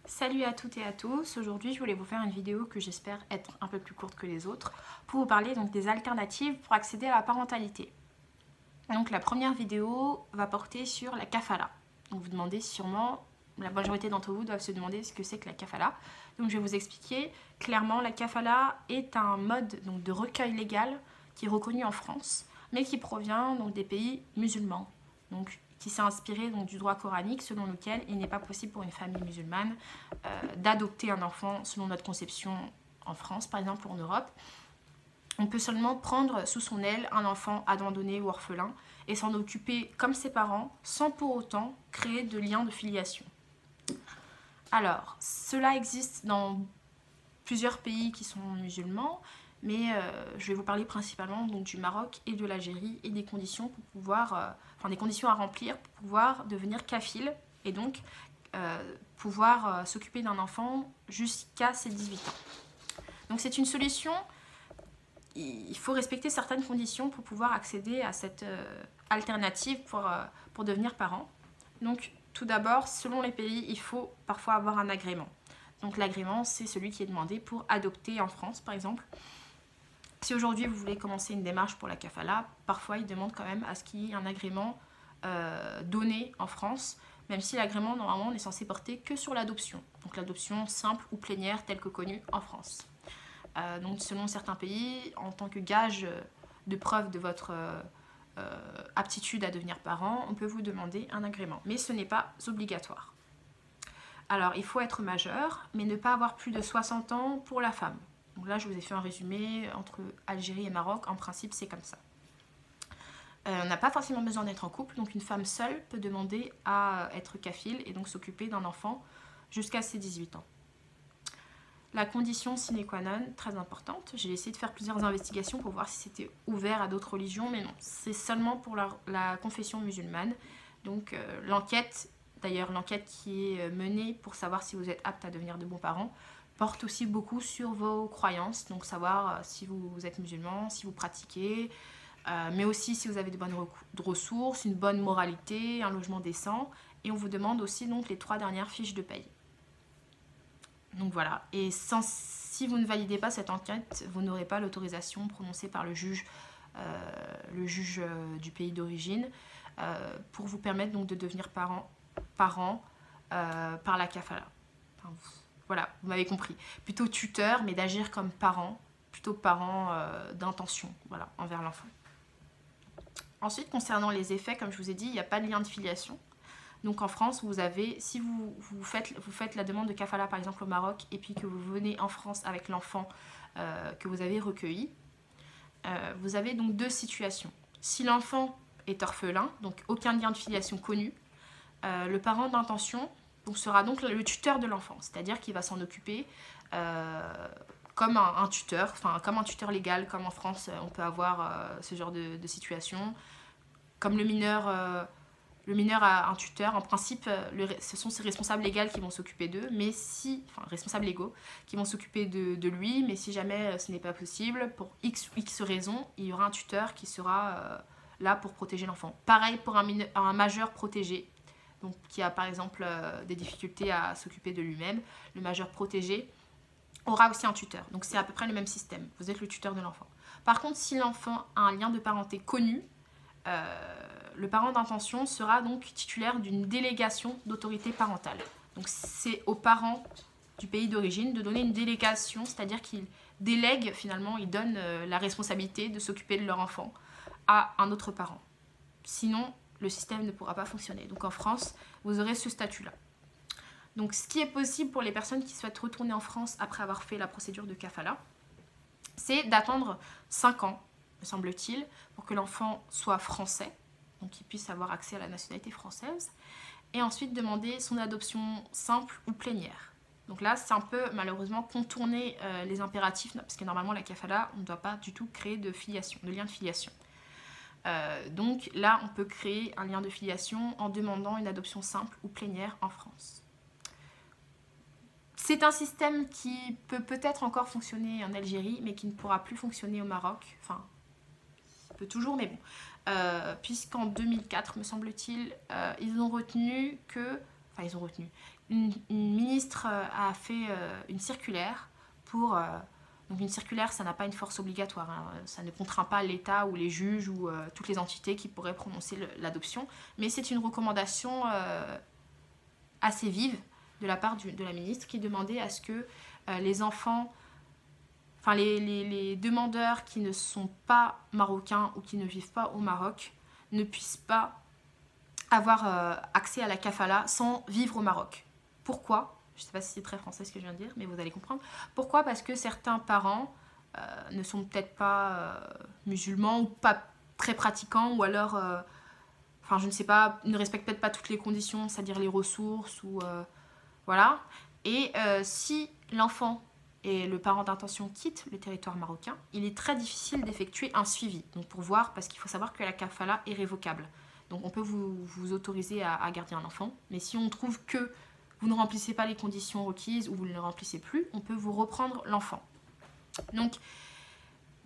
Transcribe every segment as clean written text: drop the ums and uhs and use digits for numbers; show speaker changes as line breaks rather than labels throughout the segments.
Salut à toutes et à tous, aujourd'hui je voulais vous faire une vidéo que j'espère être un peu plus courte que les autres pour vous parler donc des alternatives pour accéder à la parentalité. Donc la première vidéo va porter sur la kafala. Donc vous demandez sûrement, la majorité d'entre vous doivent se demander ce que c'est que la kafala. Donc je vais vous expliquer clairement, la kafala est un mode donc, de recueil légal qui est reconnu en France mais qui provient donc, des pays musulmans. Donc qui s'est inspiré donc, du droit coranique selon lequel il n'est pas possible pour une famille musulmane d'adopter un enfant selon notre conception en France, par exemple ou en Europe. On peut seulement prendre sous son aile un enfant abandonné ou orphelin et s'en occuper comme ses parents sans pour autant créer de lien de filiation. Alors, cela existe dans plusieurs pays qui sont musulmans, mais je vais vous parler principalement donc, du Maroc et de l'Algérie et des conditions pour pouvoir, des conditions à remplir pour pouvoir devenir kafil et donc pouvoir s'occuper d'un enfant jusqu'à ses 18 ans. Donc c'est une solution, il faut respecter certaines conditions pour pouvoir accéder à cette alternative pour devenir parent. Donc tout d'abord, selon les pays, il faut parfois avoir un agrément. Donc l'agrément, c'est celui qui est demandé pour adopter en France, par exemple. Si aujourd'hui vous voulez commencer une démarche pour la kafala, parfois ils demandent quand même à ce qu'il y ait un agrément donné en France, même si l'agrément normalement n'est censé porter que sur l'adoption. Donc l'adoption simple ou plénière telle que connue en France. Donc selon certains pays, en tant que gage de preuve de votre aptitude à devenir parent, on peut vous demander un agrément. Mais ce n'est pas obligatoire. Alors il faut être majeur, mais ne pas avoir plus de 60 ans pour la femme. Donc là, je vous ai fait un résumé entre Algérie et Maroc. En principe, c'est comme ça. On n'a pas forcément besoin d'être en couple. Donc, une femme seule peut demander à être kafil et donc s'occuper d'un enfant jusqu'à ses 18 ans. La condition sine qua non, très importante. J'ai essayé de faire plusieurs investigations pour voir si c'était ouvert à d'autres religions, mais non. C'est seulement pour la confession musulmane. Donc, l'enquête qui est menée pour savoir si vous êtes apte à devenir de bons parents, porte aussi beaucoup sur vos croyances, donc savoir si vous êtes musulman, si vous pratiquez, mais aussi si vous avez de bonnes ressources, une bonne moralité, un logement décent, et on vous demande aussi donc les 3 dernières fiches de paye. Donc voilà, et si vous ne validez pas cette enquête, vous n'aurez pas l'autorisation prononcée par le juge du pays d'origine pour vous permettre donc de devenir parent par la kafala. Enfin, voilà, vous m'avez compris. Plutôt tuteur, mais d'agir comme parent, plutôt parent d'intention, voilà, envers l'enfant. Ensuite, concernant les effets, comme je vous ai dit, il n'y a pas de lien de filiation. Donc en France, vous avez, si vous faites la demande de kafala par exemple au Maroc, et puis que vous venez en France avec l'enfant que vous avez recueilli, vous avez donc 2 situations. Si l'enfant est orphelin, donc aucun lien de filiation connu, le parent d'intention sera donc le tuteur de l'enfant, c'est-à-dire qu'il va s'en occuper comme un tuteur, enfin comme un tuteur légal, comme en France on peut avoir ce genre de situation. Comme le mineur a un tuteur, en principe ce sont ses responsables légaux qui vont s'occuper d'eux, responsables légaux qui vont s'occuper de lui, mais si jamais ce n'est pas possible, pour X raisons, il y aura un tuteur qui sera là pour protéger l'enfant. Pareil pour un majeur protégé, donc qui a par exemple des difficultés à s'occuper de lui-même, le majeur protégé aura aussi un tuteur. Donc c'est à peu près le même système, vous êtes le tuteur de l'enfant. Par contre, si l'enfant a un lien de parenté connu, le parent d'intention sera donc titulaire d'une délégation d'autorité parentale. Donc c'est aux parents du pays d'origine de donner une délégation, c'est-à-dire qu'ils délèguent finalement, ils donnent la responsabilité de s'occuper de leur enfant à un autre parent. Sinon, le système ne pourra pas fonctionner. Donc en France, vous aurez ce statut-là. Donc ce qui est possible pour les personnes qui souhaitent retourner en France après avoir fait la procédure de kafala, c'est d'attendre 5 ans, me semble-t-il, pour que l'enfant soit français, donc qu'il puisse avoir accès à la nationalité française, et ensuite demander son adoption simple ou plénière. Donc là, c'est un peu malheureusement contourner les impératifs, parce que normalement la kafala, on ne doit pas du tout créer de lien de filiation. Donc là, on peut créer un lien de filiation en demandant une adoption simple ou plénière en France. C'est un système qui peut peut-être encore fonctionner en Algérie, mais qui ne pourra plus fonctionner au Maroc. Enfin, ça peut toujours, mais bon. Puisqu'en 2004, me semble-t-il, ils ont retenu une ministre a fait une circulaire pour... donc une circulaire, ça n'a pas une force obligatoire, hein, ça ne contraint pas l'État ou les juges ou toutes les entités qui pourraient prononcer l'adoption, mais c'est une recommandation assez vive de la part de la ministre qui demandait à ce que les enfants, enfin les demandeurs qui ne sont pas marocains ou qui ne vivent pas au Maroc ne puissent pas avoir accès à la kafala sans vivre au Maroc. Pourquoi ? Je ne sais pas si c'est très français ce que je viens de dire, mais vous allez comprendre. Pourquoi ? Parce que certains parents ne sont peut-être pas musulmans ou pas très pratiquants, ou alors, enfin je ne sais pas, ne respectent peut-être pas toutes les conditions, c'est-à-dire les ressources, ou voilà. Et si l'enfant et le parent d'intention quittent le territoire marocain, il est très difficile d'effectuer un suivi. Donc pour voir, parce qu'il faut savoir que la kafala est révocable. Donc on peut vous autoriser à garder un enfant, mais si on trouve que vous ne remplissez pas les conditions requises ou vous ne les remplissez plus, on peut vous reprendre l'enfant. Donc,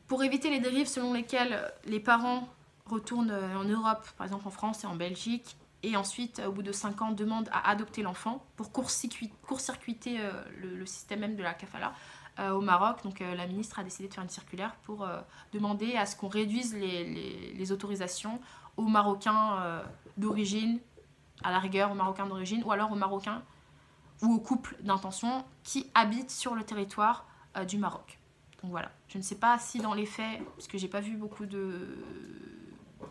pour éviter les dérives selon lesquelles les parents retournent en Europe, par exemple en France et en Belgique, et ensuite, au bout de 5 ans, demandent à adopter l'enfant pour court-circuiter le système même de la kafala au Maroc. Donc, la ministre a décidé de faire une circulaire pour demander à ce qu'on réduise les autorisations aux Marocains d'origine, à la rigueur aux Marocains d'origine, ou alors aux Marocains ou aux couples d'intention qui habitent sur le territoire du Maroc. Donc voilà, je ne sais pas si dans les faits, parce que j'ai pas vu beaucoup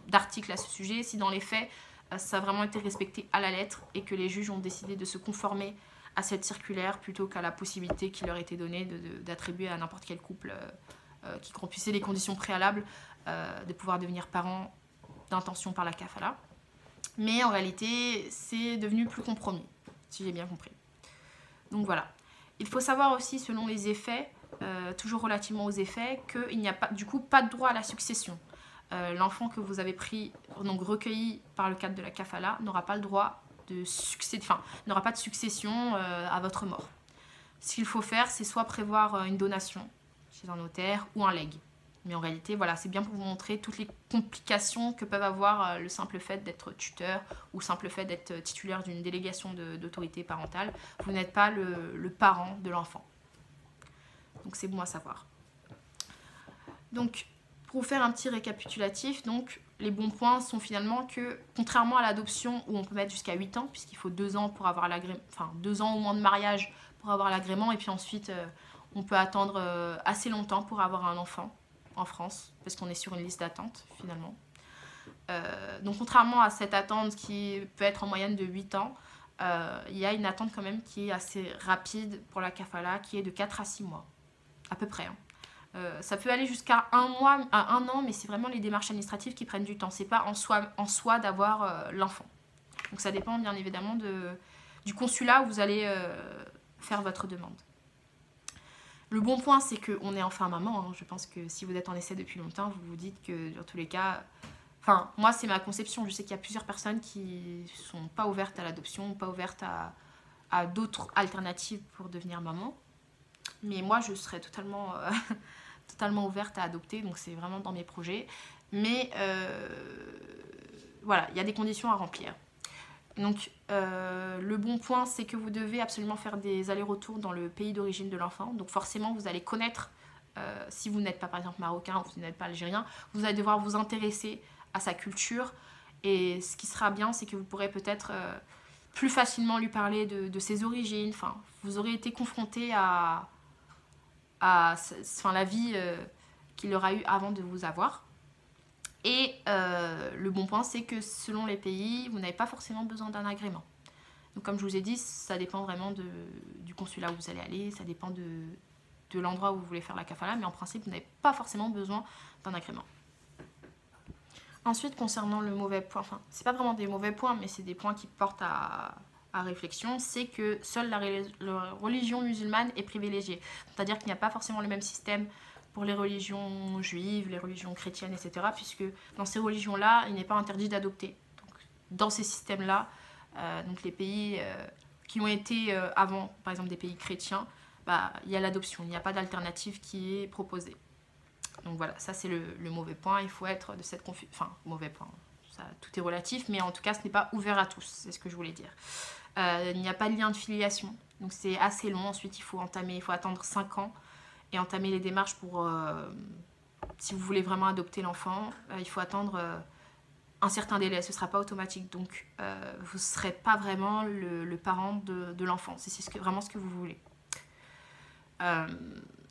d'articles à ce sujet, si dans les faits ça a vraiment été respecté à la lettre et que les juges ont décidé de se conformer à cette circulaire plutôt qu'à la possibilité qui leur était donnée d'attribuer à n'importe quel couple qui remplissait les conditions préalables de pouvoir devenir parent d'intention par la kafala. Mais en réalité, c'est devenu plus compromis, si j'ai bien compris. Donc voilà. Il faut savoir aussi, selon les effets, toujours relativement aux effets, qu'il n'y a pas, du coup pas de droit à la succession. L'enfant que vous avez pris, donc recueilli par le cadre de la kafala, n'aura pas le droit de succéder, enfin, n'aura pas de succession à votre mort. Ce qu'il faut faire, c'est soit prévoir une donation chez un notaire ou un legs. Mais en réalité, voilà, c'est bien pour vous montrer toutes les complications que peuvent avoir le simple fait d'être tuteur ou le simple fait d'être titulaire d'une délégation d'autorité parentale. Vous n'êtes pas le parent de l'enfant. Donc c'est bon à savoir. Donc, pour vous faire un petit récapitulatif, donc, les bons points sont finalement que, contrairement à l'adoption où on peut mettre jusqu'à 8 ans, puisqu'il faut 2 ans pour avoir l'agrément, enfin 2 ans au moins de mariage pour avoir l'agrément, et puis ensuite on peut attendre assez longtemps pour avoir un enfant en France, parce qu'on est sur une liste d'attente finalement. Donc contrairement à cette attente qui peut être en moyenne de 8 ans, il y a une attente quand même qui est assez rapide pour la kafala, qui est de 4 à 6 mois, à peu près. Ça peut aller jusqu'à 1 mois, à 1 an, mais c'est vraiment les démarches administratives qui prennent du temps. C'est pas en soi d'avoir l'enfant. Donc ça dépend bien évidemment du consulat où vous allez faire votre demande. Le bon point, c'est qu'on est enfin maman. Hein. Je pense que si vous êtes en essai depuis longtemps, vous vous dites que dans tous les cas... Enfin, moi, c'est ma conception. Je sais qu'il y a plusieurs personnes qui sont pas ouvertes à l'adoption, pas ouvertes à d'autres alternatives pour devenir maman. Mais moi, je serais totalement, totalement ouverte à adopter. Donc, c'est vraiment dans mes projets. Mais voilà, il y a des conditions à remplir. Donc, le bon point, c'est que vous devez absolument faire des allers-retours dans le pays d'origine de l'enfant. Donc, forcément, vous allez connaître, si vous n'êtes pas, par exemple, marocain ou vous n'êtes pas algérien, vous allez devoir vous intéresser à sa culture. Et ce qui sera bien, c'est que vous pourrez peut-être plus facilement lui parler de ses origines. Enfin, vous aurez été confronté à la vie qu'il aura eue avant de vous avoir. Et le bon point, c'est que selon les pays, vous n'avez pas forcément besoin d'un agrément. Donc comme je vous ai dit, ça dépend vraiment du consulat où vous allez aller, ça dépend de l'endroit où vous voulez faire la kafala, mais en principe, vous n'avez pas forcément besoin d'un agrément. Ensuite, concernant le mauvais point, enfin, c'est pas vraiment des mauvais points, mais c'est des points qui portent à réflexion, c'est que seule la religion musulmane est privilégiée. C'est-à-dire qu'il n'y a pas forcément le même système pour les religions juives, les religions chrétiennes, etc. Puisque dans ces religions-là, il n'est pas interdit d'adopter. Dans ces systèmes-là, donc les pays qui ont été avant, par exemple des pays chrétiens, bah, il y a l'adoption, il n'y a pas d'alternative qui est proposée. Donc voilà, ça c'est le mauvais point, il faut être de cette confusion... Enfin, mauvais point, ça, tout est relatif, mais en tout cas ce n'est pas ouvert à tous, c'est ce que je voulais dire. Il n'y a pas de lien de filiation Donc c'est assez long. Ensuite, il faut attendre 5 ans et entamer les démarches pour, si vous voulez vraiment adopter l'enfant, il faut attendre un certain délai. Ce ne sera pas automatique. Donc vous ne serez pas vraiment le parent de l'enfant. C'est vraiment ce que vous voulez.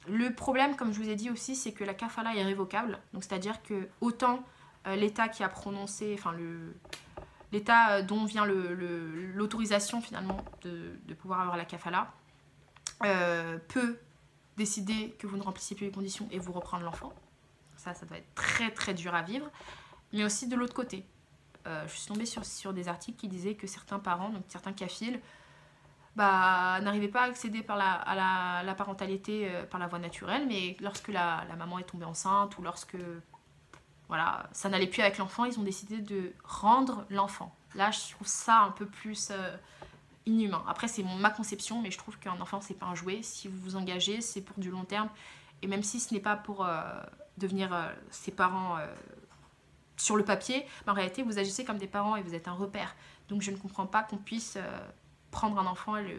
Le problème, comme je vous ai dit aussi, c'est que la kafala est révocable. Donc c'est-à-dire que autant l'État qui a prononcé, enfin l'État dont vient l'autorisation finalement de pouvoir avoir la kafala peut décider que vous ne remplissez plus les conditions et vous reprendre l'enfant. Ça doit être très très dur à vivre. Mais aussi de l'autre côté. Je suis tombée sur des articles qui disaient que certains parents, donc certains kafiles, n'arrivaient pas à accéder à la parentalité par la voie naturelle, mais lorsque la maman est tombée enceinte ou lorsque voilà, ça n'allait plus avec l'enfant, ils ont décidé de rendre l'enfant. Là, je trouve ça un peu plus inhumain. Après, c'est ma conception, mais je trouve qu'un enfant, c'est pas un jouet. Si vous vous engagez, c'est pour du long terme. Et même si ce n'est pas pour devenir ses parents sur le papier, en réalité, vous agissez comme des parents et vous êtes un repère. Donc, je ne comprends pas qu'on puisse prendre un enfant et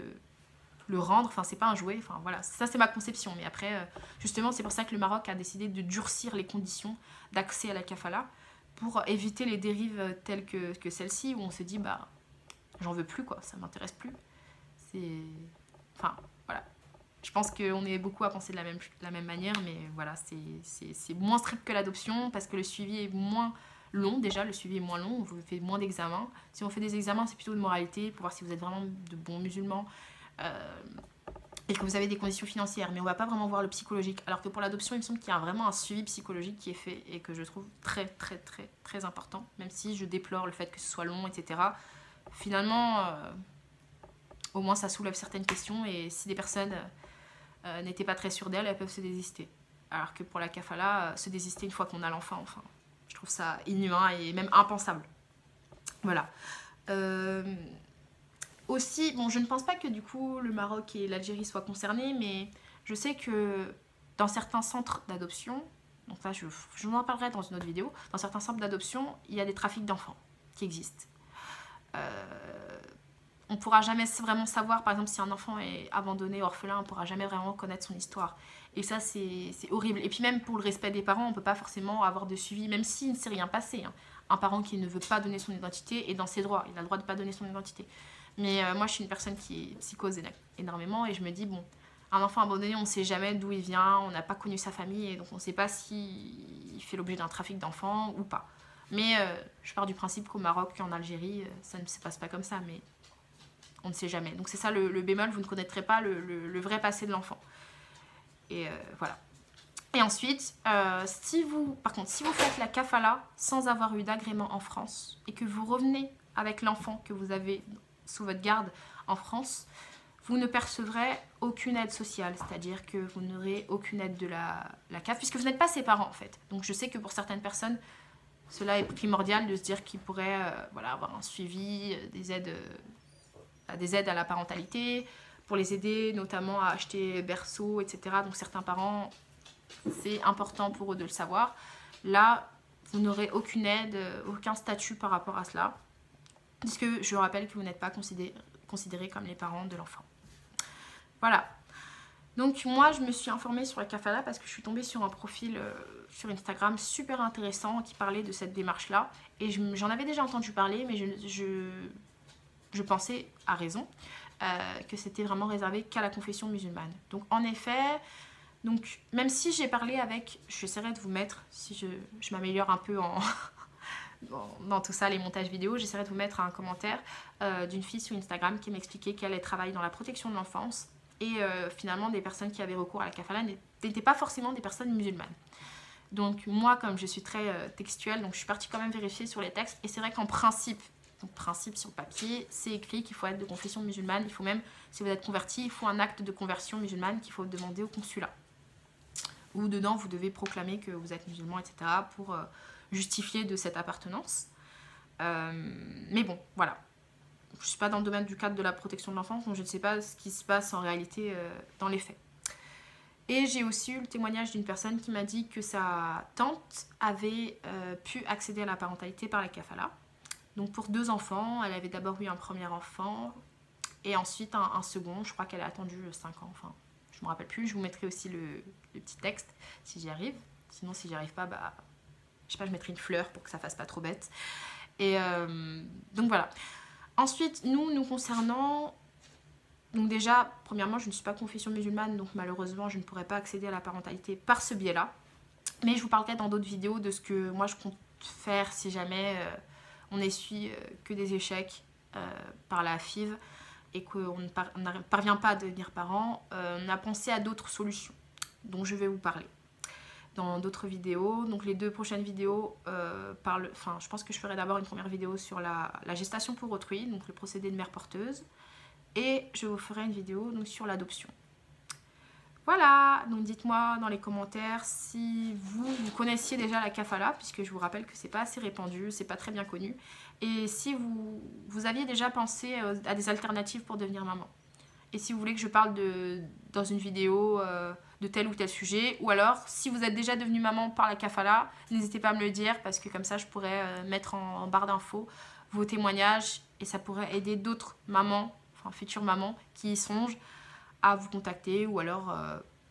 le rendre. Enfin, c'est pas un jouet. Enfin, voilà, ça, c'est ma conception. Mais après, justement, c'est pour ça que le Maroc a décidé de durcir les conditions d'accès à la kafala pour éviter les dérives telles que celle-ci, où on se dit, j'en veux plus, quoi, ça m'intéresse plus. Enfin, voilà. Je pense qu'on est beaucoup à penser de la même manière, mais voilà, c'est moins strict que l'adoption parce que le suivi est moins long. Déjà, le suivi est moins long, on vous fait moins d'examens. Si on fait des examens, c'est plutôt de moralité pour voir si vous êtes vraiment de bons musulmans et que vous avez des conditions financières. Mais on va pas vraiment voir le psychologique. Alors que pour l'adoption, il me semble qu'il y a vraiment un suivi psychologique qui est fait et que je trouve très, très, très, très important. Même si je déplore le fait que ce soit long, etc. Finalement, au moins ça soulève certaines questions et si des personnes n'étaient pas très sûres d'elles, elles peuvent se désister. Alors que pour la kafala, se désister une fois qu'on a l'enfant, enfin, je trouve ça inhumain et même impensable. Voilà. Aussi, bon, je ne pense pas que du coup le Maroc et l'Algérie soient concernés, mais je sais que dans certains centres d'adoption, donc là je vous en parlerai dans une autre vidéo, dans certains centres d'adoption, il y a des trafics d'enfants qui existent. On ne pourra jamais vraiment savoir, par exemple, si un enfant est abandonné, orphelin, on ne pourra jamais vraiment connaître son histoire. Et ça, c'est horrible. Et puis même pour le respect des parents, on ne peut pas forcément avoir de suivi, même s'il ne s'est rien passé. Hein. Un parent qui ne veut pas donner son identité est dans ses droits. Il a le droit de ne pas donner son identité. Mais moi, je suis une personne qui psychose énormément et je me dis, bon, un enfant abandonné, on ne sait jamais d'où il vient, on n'a pas connu sa famille, et donc on ne sait pas s'il fait l'objet d'un trafic d'enfants ou pas. Mais je pars du principe qu'au Maroc et en Algérie, ça ne se passe pas comme ça, mais on ne sait jamais. Donc c'est ça le bémol, vous ne connaîtrez pas le vrai passé de l'enfant. Et voilà. Et ensuite, par contre, si vous faites la kafala sans avoir eu d'agrément en France et que vous revenez avec l'enfant que vous avez sous votre garde en France, vous ne percevrez aucune aide sociale, c'est-à-dire que vous n'aurez aucune aide de la CAF, puisque vous n'êtes pas ses parents en fait. Donc je sais que pour certaines personnes, cela est primordial de se dire qu'ils pourraient voilà, avoir un suivi, des aides à la parentalité, pour les aider notamment à acheter berceau, etc. Donc certains parents, c'est important pour eux de le savoir. Là, vous n'aurez aucune aide, aucun statut par rapport à cela, puisque je rappelle que vous n'êtes pas considérés comme les parents de l'enfant. Voilà. Donc moi, je me suis informée sur la kafala parce que je suis tombée sur un profil sur Instagram super intéressant qui parlait de cette démarche-là. Et j'en avais déjà entendu parler, mais je pensais, à raison, que c'était vraiment réservé qu'à la confession musulmane. Donc en effet, donc, même si j'ai parlé avec, j'essaierai de vous mettre, si je m'améliore un peu dans tout ça, les montages vidéo, j'essaierai de vous mettre un commentaire d'une fille sur Instagram qui m'expliquait qu'elle travaille dans la protection de l'enfance et finalement des personnes qui avaient recours à la kafala n'étaient pas forcément des personnes musulmanes. Donc moi, comme je suis très textuelle, donc je suis partie quand même vérifier sur les textes et c'est vrai qu'en principe, donc principe sur le papier, c'est écrit qu'il faut être de confession musulmane, il faut même, si vous êtes converti, il faut un acte de conversion musulmane qu'il faut demander au consulat. Où dedans vous devez proclamer que vous êtes musulman, etc. pour justifier de cette appartenance. Mais bon, voilà. Je ne suis pas dans le domaine du cadre de la protection de l'enfance, donc je ne sais pas ce qui se passe en réalité dans les faits. Et j'ai aussi eu le témoignage d'une personne qui m'a dit que sa tante avait pu accéder à la parentalité par la kafala. Donc pour 2 enfants, elle avait d'abord eu un premier enfant Et ensuite un second, je crois qu'elle a attendu 5 ans, enfin je me rappelle plus. Je vous mettrai aussi le petit texte si j'y arrive. Sinon si j'y arrive pas, bah je sais pas, je mettrai une fleur pour que ça fasse pas trop bête. Et donc voilà. Ensuite, nous concernant, donc déjà, premièrement, je ne suis pas confession musulmane, donc malheureusement, je ne pourrais pas accéder à la parentalité par ce biais-là. Mais je vous parlerai dans d'autres vidéos de ce que moi je compte faire si jamais on essuie que des échecs par la FIV et qu'on ne parvient pas à devenir parent. On a pensé à d'autres solutions dont je vais vous parler dans d'autres vidéos. Donc les 2 prochaines vidéos je pense que je ferai d'abord une première vidéo sur la gestation pour autrui, donc le procédé de mère porteuse, et je vous ferai une vidéo donc sur l'adoption. Voilà, donc dites-moi dans les commentaires si vous connaissiez déjà la kafala, puisque je vous rappelle que c'est pas assez répandu, c'est pas très bien connu, et si vous aviez déjà pensé à des alternatives pour devenir maman. Et si vous voulez que je parle dans une vidéo de tel ou tel sujet, ou alors si vous êtes déjà devenu maman par la kafala, n'hésitez pas à me le dire, parce que comme ça je pourrais mettre en barre d'infos vos témoignages et ça pourrait aider d'autres mamans, enfin futures mamans qui y songent à vous contacter, ou alors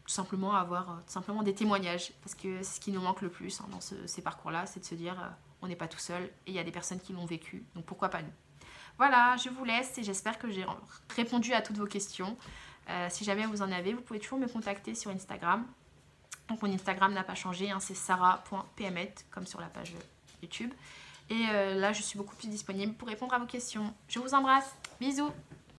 tout simplement avoir des témoignages, parce que c'est ce qui nous manque le plus dans ces parcours-là, c'est de se dire on n'est pas tout seul et il y a des personnes qui l'ont vécu, donc pourquoi pas nous. Voilà, je vous laisse et j'espère que j'ai répondu à toutes vos questions. Si jamais vous en avez, vous pouvez toujours me contacter sur Instagram. Donc mon Instagram n'a pas changé, hein, c'est sarah.pmet, comme sur la page YouTube. Et là, je suis beaucoup plus disponible pour répondre à vos questions. Je vous embrasse, bisous!